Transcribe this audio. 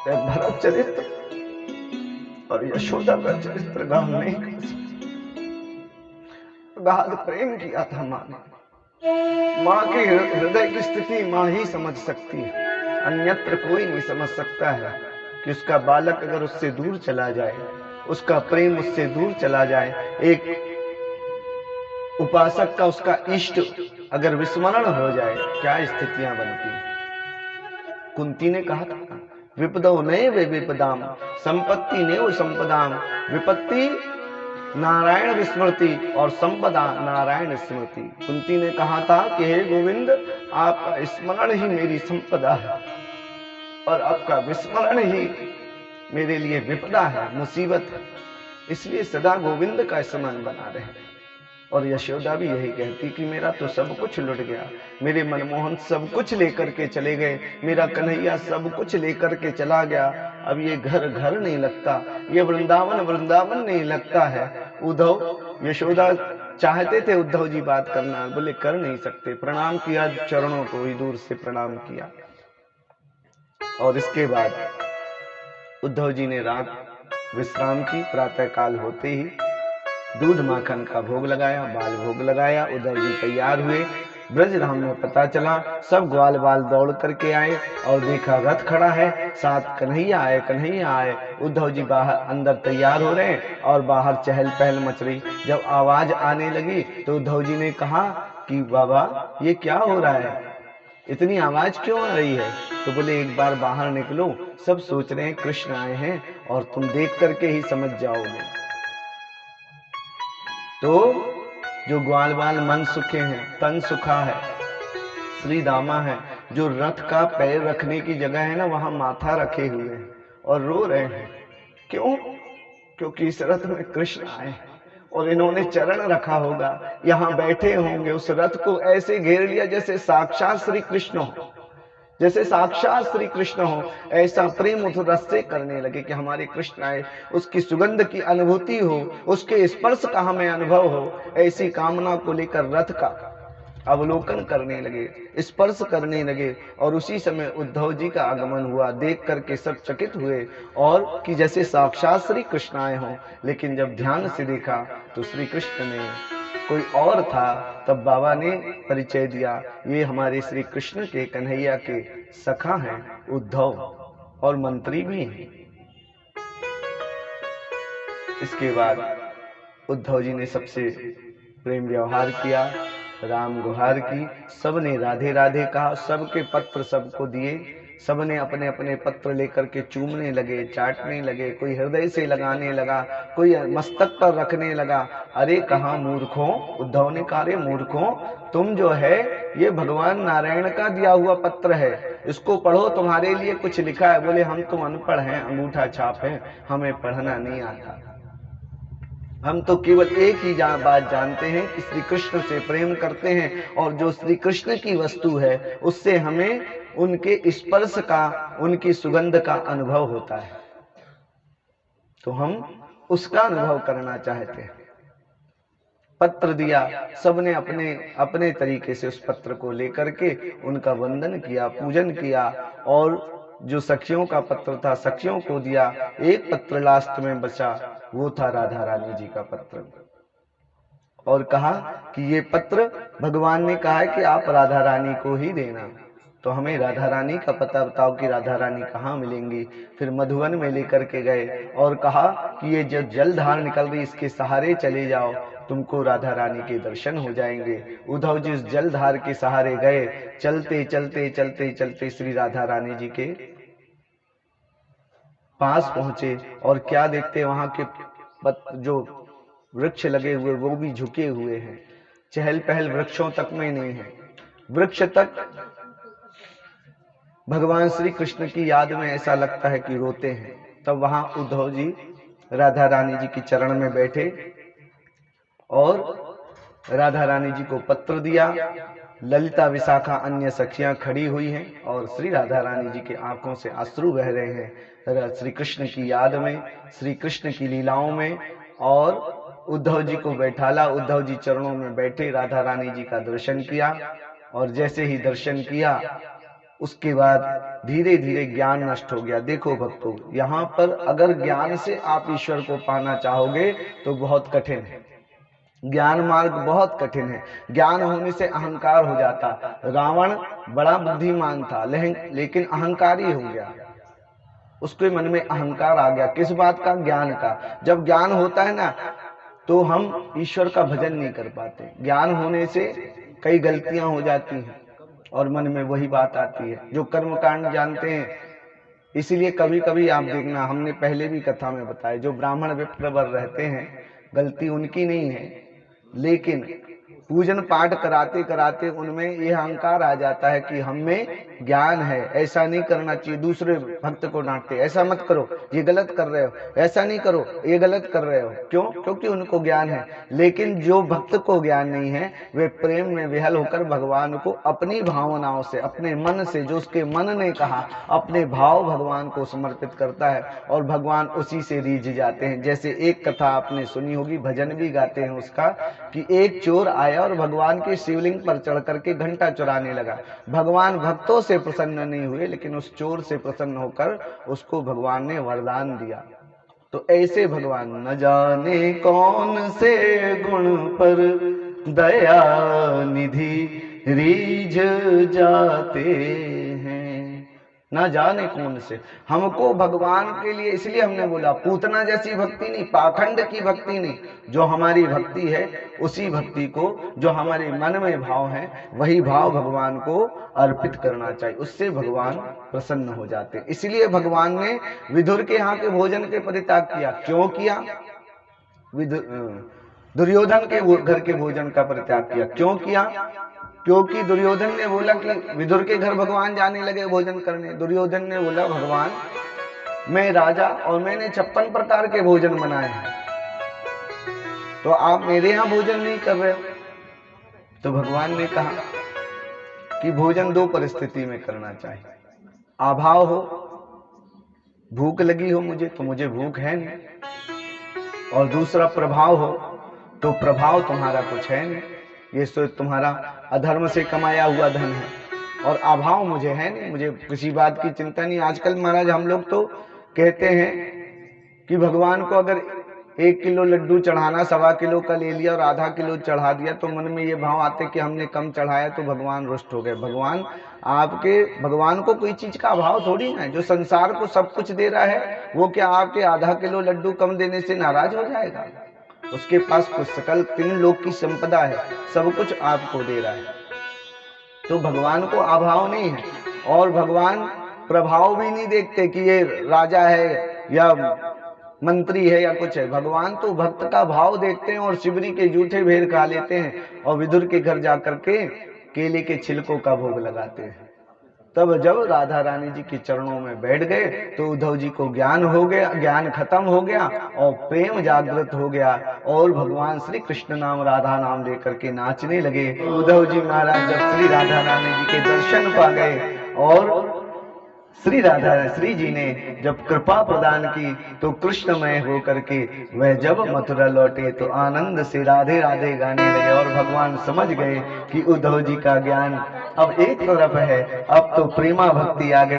भरत चरित्र और यशोदा का चरित्र गान नहीं कर सकते। गाढ़ प्रेम किया था माँ ने। माँ की हृदय की स्थिति माँ ही समझ सकती है, अन्यत्र कोई नहीं समझ सकता है कि उसका बालक अगर उससे दूर चला जाए, उसका प्रेम उससे दूर चला जाए, एक उपासक का उसका इष्ट अगर विस्मरण हो जाए, क्या स्थितियां बनती। कुंती ने कहा था, विपदो नए वे विपदाम, संपत्ति ने वो संपदाम। विपत्ति नारायण विस्मृति और संपदा नारायण स्मृति। कुंती ने कहा था कि हे गोविंद, आपका स्मरण ही मेरी संपदा है और आपका विस्मरण ही मेरे लिए विपदा है, मुसीबत है। इसलिए सदा गोविंद का स्मरण बना रहे। और यशोदा भी यही कहती कि मेरा तो सब कुछ लुट गया, मेरे मनमोहन सब कुछ लेकर के चले गए, मेरा कन्हैया सब कुछ लेकर के चला गया, अब ये घर घर नहीं लगता, ये वृंदावन वृंदावन नहीं लगता है। उद्धव, यशोदा चाहते थे उद्धव जी बात करना, बोले कर नहीं सकते। प्रणाम किया, चरणों को ही दूर से प्रणाम किया। और इसके बाद उद्धव जी ने रात विश्राम की। प्रातः काल होते ही दूध माखन का भोग लगाया, बाल भोग लगाया। उद्धव जी तैयार हुए। ब्रजधाम में पता चला, सब ग्वाल बाल दौड़ करके आए और देखा रथ खड़ा है, साथ कन्हैया आए, कन्हैया आए। उद्धव जी बाहर अंदर तैयार हो रहे हैं और बाहर चहल पहल मच रही। जब आवाज आने लगी तो उद्धव जी ने कहा कि बाबा ये क्या हो रहा है, इतनी आवाज क्यों आ रही है? तो बोले एक बार बाहर निकलो, सब सोच रहे हैं कृष्ण आए हैं और तुम देख करके ही समझ जाओगे। तो जो ग्वाल बाल मन सुखे हैं, तन सुखा है, श्री दामा है, जो रथ का पैर रखने की जगह है ना, वहां माथा रखे हुए हैं और रो रहे हैं। क्यों? क्योंकि इस रथ में कृष्ण आए और इन्होंने चरण रखा होगा, यहां बैठे होंगे, उस रथ को ऐसे घेर लिया जैसे साक्षात श्री कृष्ण हो, जैसे साक्षात श्री कृष्ण हो। ऐसा प्रेम उस रस से करने लगे कि हमारे कृष्ण आए, उसकी सुगंध की अनुभूति हो, उसके स्पर्श का हमें अनुभव हो। ऐसी कामना को लेकर रथ का अवलोकन करने लगे, स्पर्श करने लगे। और उसी समय उद्धव जी का आगमन हुआ। देख करके सब चकित हुए और कि जैसे साक्षात श्री कृष्ण आए हों। लेकिन जब ध्यान से देखा तो श्री कृष्ण नहीं, कोई और था। तब बाबा ने परिचय दिया, ये हमारे श्री कृष्ण के, कन्हैया के सखा हैं उद्धव, और मंत्री भी हैं। इसके बाद उद्धव जी ने सबसे प्रेम व्यवहार किया, राम गुहार की, सबने राधे राधे कहा, सबके पत्र सबको दिए। सबने अपने अपने पत्र लेकर के चूमने लगे, चाटने लगे, कोई हृदय से लगाने लगा, कोई मस्तक पर रखने लगा। अरे कहाँ मूर्खों, उद्धव ने कहा, अरे मूर्खों, तुम जो है ये भगवान नारायण का दिया हुआ पत्र है, इसको पढ़ो, तुम्हारे लिए कुछ लिखा है। बोले हम तो अनपढ़ हैं, अंगूठा छाप हैं, हमें पढ़ना नहीं आता। हम तो केवल एक ही बात जानते हैं कि श्री कृष्ण से प्रेम करते हैं और जो श्री कृष्ण की वस्तु है उससे हमें उनके स्पर्श का, उनकी सुगंध का अनुभव होता है, तो हम उसका अनुभव करना चाहते हैं। पत्र दिया, सबने अपने अपने तरीके से उस पत्र को लेकर के उनका वंदन किया, पूजन किया। और जो सखियों का पत्र था सखियों को दिया। एक पत्र लास्ट में बचा, वो था राधा रानी जी का पत्र। और कहा कि ये पत्र भगवान ने कहा है कि आप राधा रानी को ही देना। तो हमें राधा रानी का पता बताओ कि राधा रानी कहाँ मिलेंगी। फिर मधुवन में लेकर के गए और कहा कि ये जो जलधार निकल रही, इसके सहारे चले जाओ, तुमको राधा रानी के दर्शन हो जाएंगे। उद्धव जी उस जलधार के सहारे गए। चलते चलते चलते चलते श्री राधा रानी जी के पास पहुंचे और क्या देखते, वहां के जो वृक्ष लगे हुए वो भी झुके हुए हैं, चहल पहल वृक्षों तक में नहीं है। वृक्ष तक भगवान श्री कृष्ण की याद में ऐसा लगता है कि रोते हैं। तब वहां उद्धव जी राधा रानी जी की चरण में बैठे और राधा रानी जी को पत्र दिया। ललिता विशाखा अन्य सखियां खड़ी हुई हैं और श्री राधा रानी जी के आंखों से अश्रु बह रहे हैं श्री कृष्ण की याद में, श्री कृष्ण की लीलाओं में। और उद्धव जी को बैठाला, उद्धव जी चरणों में बैठे, राधा रानी जी का दर्शन किया। और जैसे ही दर्शन किया उसके बाद धीरे धीरे ज्ञान नष्ट हो गया। देखो भक्तों, यहाँ पर अगर ज्ञान से आप ईश्वर को पाना चाहोगे तो बहुत कठिन है, ज्ञान मार्ग बहुत कठिन है। ज्ञान होने से अहंकार हो जाता। रावण बड़ा बुद्धिमान था लेकिन अहंकारी हो गया, उसके मन में अहंकार आ गया। किस बात का? ज्ञान का। जब ज्ञान होता है ना तो हम ईश्वर का भजन नहीं कर पाते। ज्ञान होने से कई गलतियां हो जाती हैं और मन में वही बात आती है जो कर्मकांड जानते हैं। इसीलिए कभी कभी आप देखना, हमने पहले भी कथा में बताया, जो ब्राह्मण विप्रवर रहते हैं गलती उनकी नहीं है, लेकिन पूजन पाठ कराते कराते उनमें यह अहंकार आ जाता है कि हमें ज्ञान है, ऐसा नहीं करना चाहिए। दूसरे भक्त को डांटते, ऐसा मत करो, ये गलत कर रहे हो, ऐसा नहीं करो, ये गलत कर रहे हो। क्यों? क्योंकि उनको ज्ञान है। लेकिन जो भक्त को ज्ञान नहीं है वे प्रेम में विहल होकर भगवान को अपनी भावनाओं से, अपने मन से, जो उसके मन ने कहा, अपने भाव भगवान को समर्पित करता है और भगवान उसी से रीझ जाते हैं। जैसे एक कथा आपने सुनी होगी, भजन भी गाते हैं उसका, कि एक चोर आया और भगवान के शिवलिंग पर चढ़ करके घंटा चुराने लगा। भगवान भक्तों से प्रसन्न नहीं हुए लेकिन उस चोर से प्रसन्न होकर उसको भगवान ने वरदान दिया। तो ऐसे भगवान न जाने कौन से गुण पर दया निधि रीझ जाते हैं, ना जाने कौन से। हमको भगवान के लिए, इसलिए हमने बोला पूतना जैसी भक्ति नहीं, पाखंड की भक्ति नहीं। जो हमारी भक्ति है उसी भक्ति को, जो हमारे मन में भाव है वही भाव भगवान को अर्पित करना चाहिए, उससे भगवान प्रसन्न हो जाते। इसलिए भगवान ने विदुर के यहाँ के भोजन के परित्याग किया। क्यों किया? दुर्योधन के घर के भोजन का परित्याग किया। क्यों किया? क्योंकि दुर्योधन ने बोला कि विदुर के घर भगवान जाने लगे भोजन करने। दुर्योधन ने बोला, भगवान मैं राजा और मैंने 56 प्रकार के भोजन बनाए हैं, तो आप मेरे यहाँ भोजन नहीं कर रहे हो। तो भगवान ने कहा कि भोजन दो परिस्थिति में करना चाहिए। अभाव हो, भूख लगी हो मुझे तो मुझे भूख है नहीं, और दूसरा प्रभाव हो तो प्रभाव तुम्हारा कुछ है नहीं, ये तो तुम्हारा अधर्म से कमाया हुआ धन है, और अभाव मुझे है नहीं, मुझे किसी बात की चिंता नहीं। आजकल महाराज हम लोग तो कहते हैं कि भगवान को अगर 1 किलो लड्डू चढ़ाना, 1.25 किलो का ले लिया और आधा किलो चढ़ा दिया तो मन में ये भाव आते कि हमने कम चढ़ाया तो भगवान रुष्ट हो गए। भगवान को कोई चीज का अभाव थोड़ी ना है। जो संसार को सब कुछ दे रहा है वो क्या आपके आधा किलो लड्डू कम देने से नाराज हो जाएगा? उसके पास कुछ सकल 3 लोक की संपदा है, सब कुछ आपको दे रहा है। तो भगवान को अभाव नहीं है, और भगवान प्रभाव भी नहीं देखते कि ये राजा है या मंत्री है या कुछ है। भगवान तो भक्त का भाव देखते हैं और शिवरी के जूठे भेड़ खा लेते हैं और विदुर के घर जाकर के केले के छिलकों का भोग लगाते हैं। तब जब राधा रानी जी के चरणों में बैठ गए तो उद्धव जी को ज्ञान हो गया, ज्ञान खत्म हो गया और प्रेम जागृत हो गया, और भगवान श्री कृष्ण नाम राधा नाम लेकर के नाचने लगे। उद्धव जी महाराज जब श्री राधा रानी जी के दर्शन पा गए और श्री जी ने जब कृपा प्रदान की तो कृष्णमय होकर के वह जब मथुरा लौटे तो आनंद से राधे राधे गाने लगे, और भगवान समझ गए कि उद्धव जी का ज्ञान अब एक तरफ है, अब तो प्रेमा भक्ति आ गई।